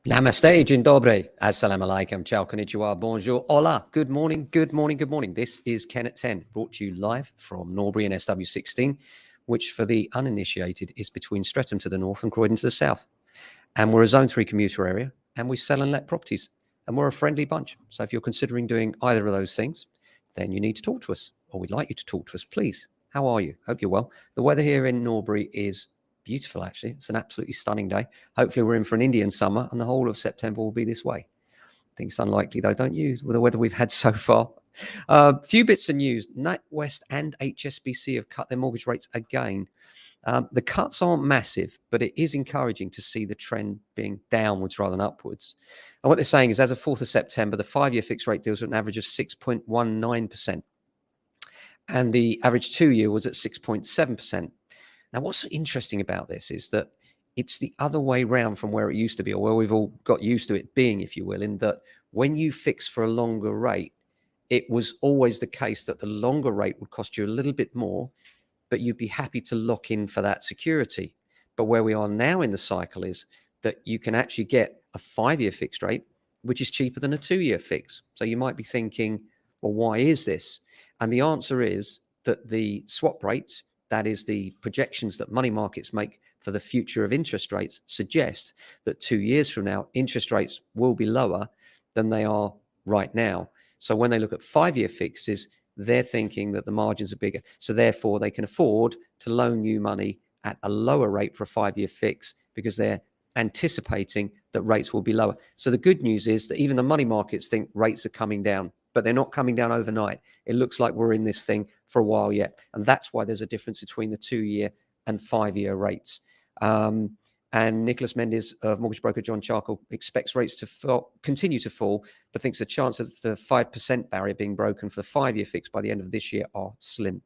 Namaste, dzień dobry, assalamu alaikum, ciao, konnichiwa, bonjour, hola, good morning, good morning, good morning. This is Ken at 10, brought to you live from Norbury in SW16, which for the uninitiated is between Streatham to the north and Croydon to the south. And we're a Zone 3 commuter area, and we sell and let properties, and we're a friendly bunch. So if you're considering doing either of those things, then you need to talk to us, or we'd like you to talk to us, please. How are you? Hope you're well. The weather here in Norbury is beautiful, actually. It's an absolutely stunning day. Hopefully we're in for an Indian summer and the whole of September will be this way. I think it's unlikely though, don't you, with the weather we've had so far? Few bits of news. NatWest and HSBC have cut their mortgage rates again. The cuts aren't massive, but it is encouraging to see the trend being downwards rather than upwards. And what they're saying is as of 4th of September, the 5-year fixed rate deals at an average of 6.19%. And the average 2-year was at 6.7%. Now, what's interesting about this is that it's the other way round from where it used to be, or where we've all got used to it being, if you will, in that when you fix for a longer rate, it was always the case that the longer rate would cost you a little bit more, but you'd be happy to lock in for that security. But where we are now in the cycle is that you can actually get a 5-year fixed rate, which is cheaper than a 2-year fix. So you might be thinking, well, why is this? And the answer is that the swap rates, that is the projections that money markets make for the future of interest rates, suggest that 2 years from now, interest rates will be lower than they are right now. So when they look at 5-year fixes, they're thinking that the margins are bigger. So therefore, they can afford to loan you money at a lower rate for a 5-year fix because they're anticipating that rates will be lower. So the good news is that even the money markets think rates are coming down, but they're not coming down overnight. It looks like we're in this thing for a while yet. And that's why there's a difference between the 2-year and 5-year rates. And Nicholas Mendes of mortgage broker John Charcoal expects rates to continue to fall, but thinks the chance of the 5% barrier being broken for the 5-year fix by the end of this year are slim.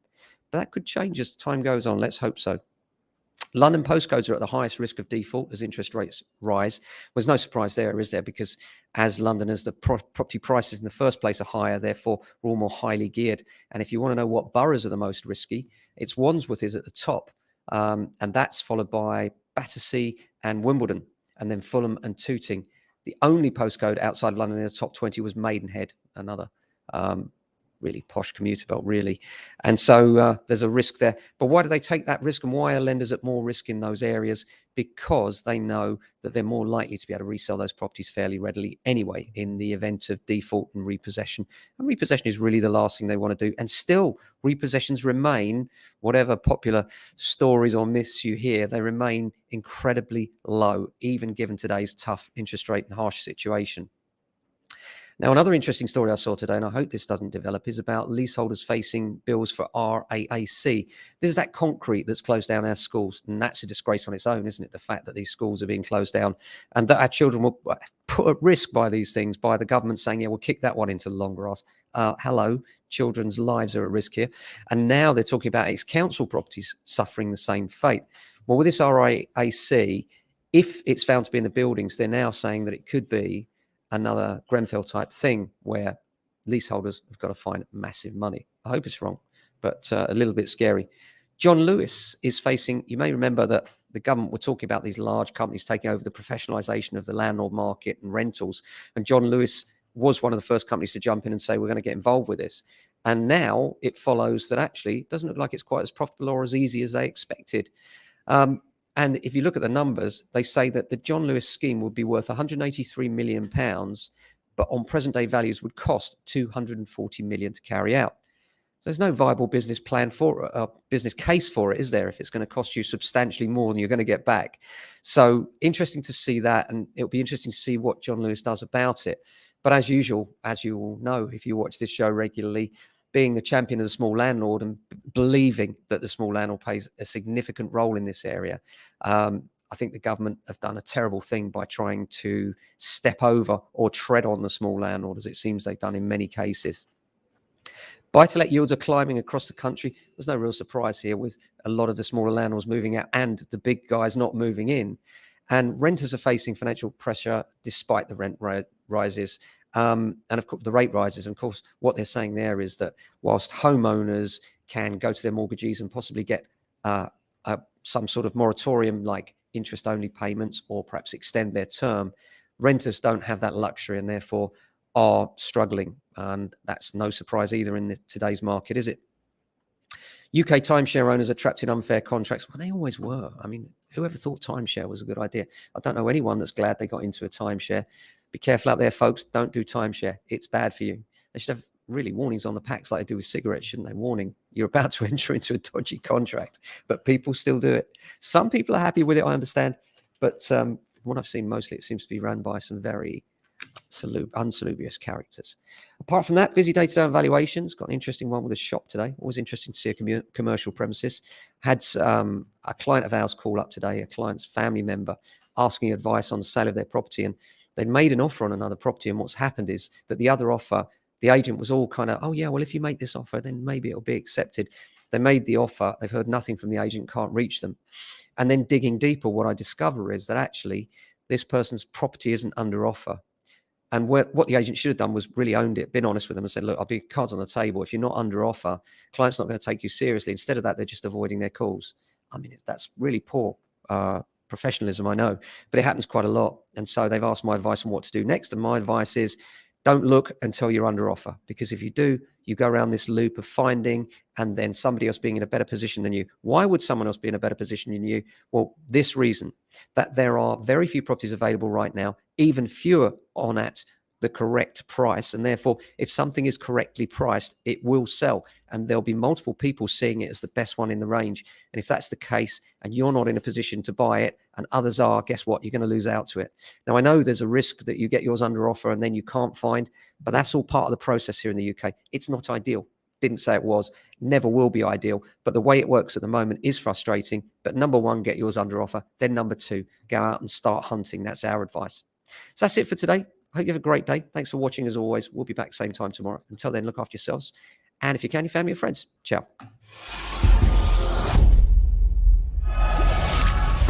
But that could change as time goes on. Let's hope so. London postcodes are at the highest risk of default as interest rates rise. There's no surprise there, is there? Because as Londoners, the property prices in the first place are higher, therefore we're all more highly geared. And if you want to know what boroughs are the most risky, it's Wandsworth is at the top. And that's followed by Battersea and Wimbledon, and then Fulham and Tooting. The only postcode outside of London in the top 20 was Maidenhead, another really posh commuter belt, really. And so there's a risk there. But why do they take that risk, and why are lenders at more risk in those areas? Because they know that they're more likely to be able to resell those properties fairly readily anyway in the event of default and repossession. And repossession is really the last thing they want to do. And still, repossessions remain, whatever popular stories or myths you hear, they remain incredibly low, even given today's tough interest rate and harsh situation. Now, another interesting story I saw today, and I hope this doesn't develop, is about leaseholders facing bills for RAAC. This is that concrete that's closed down our schools, and that's a disgrace on its own, isn't it? The fact that these schools are being closed down and that our children will put at risk by these things, by the government saying, yeah, we'll kick that one into the long grass. Hello, children's lives are at risk here. And now they're talking about ex-council properties suffering the same fate. Well, with this RAAC, if it's found to be in the buildings, they're now saying that it could be another Grenfell type thing where leaseholders have got to find massive money. I hope it's wrong, but a little bit scary. John Lewis is facing, you may remember that the government were talking about these large companies taking over the professionalization of the landlord market and rentals. And John Lewis was one of the first companies to jump in and say, we're going to get involved with this. And now it follows that actually it doesn't look like it's quite as profitable or as easy as they expected. And if you look at the numbers, they say that the John Lewis scheme would be worth £183 million, but on present day values would cost £240 million to carry out. So there's no viable business plan for a business case for it, is there, if it's going to cost you substantially more than you're going to get back? So interesting to see that, and it'll be interesting to see what John Lewis does about it. But as usual, as you all know, if you watch this show regularly, being the champion of the small landlord and believing that the small landlord plays a significant role in this area, I think the government have done a terrible thing by trying to step over or tread on the small landlord, as it seems they've done in many cases. Buy-to-let yields are climbing across the country. There's no real surprise here with a lot of the smaller landlords moving out and the big guys not moving in. And renters are facing financial pressure despite the rent rises. And of course, the rate rises. And of course, what they're saying there is that whilst homeowners can go to their mortgagees and possibly get some sort of moratorium like interest-only payments or perhaps extend their term, renters don't have that luxury and therefore are struggling. And that's no surprise either in today's market, is it? UK timeshare owners are trapped in unfair contracts. Well, they always were. I mean, whoever thought timeshare was a good idea? I don't know anyone that's glad they got into a timeshare. Be careful out there, folks. Don't do timeshare. It's bad for you. They should have really warnings on the packs like they do with cigarettes, shouldn't they? Warning, you're about to enter into a dodgy contract. But people still do it. Some people are happy with it, I understand. But from what I've seen, mostly it seems to be run by some very unsalubrious characters. Apart from that, busy day today on valuations. Got an interesting one with a shop today. Always interesting to see a commercial premises. Had a client of ours call up today, a client's family member, asking advice on the sale of their property. And they made an offer on another property. And what's happened is that the other offer, the agent was all kind of, oh yeah, well, if you make this offer, then maybe it'll be accepted. They made the offer. They've heard nothing from the agent, can't reach them. And then digging deeper, what I discover is that actually this person's property isn't under offer. And what the agent should have done was really owned it, been honest with them and said, look, I'll be cards on the table. If you're not under offer, client's not going to take you seriously. Instead of that, they're just avoiding their calls. I mean, that's really poor professionalism, I know, but it happens quite a lot. And so they've asked my advice on what to do next. And my advice is don't look until you're under offer, because if you do, you go around this loop of finding and then somebody else being in a better position than you. Why would someone else be in a better position than you? Well, this reason, that there are very few properties available right now, even fewer on at the correct price. And therefore, if something is correctly priced, it will sell. And there'll be multiple people seeing it as the best one in the range. And if that's the case, and you're not in a position to buy it and others are, guess what? You're going to lose out to it. Now, I know there's a risk that you get yours under offer and then you can't find, but that's all part of the process here in the UK. It's not ideal. Didn't say it was, never will be ideal. But the way it works at the moment is frustrating. But number one, get yours under offer. Then number two, go out and start hunting. That's our advice. So that's it for today. I hope you have a great day. Thanks for watching as always. We'll be back same time tomorrow. Until then, look after yourselves. And if you can, your family and friends. Ciao.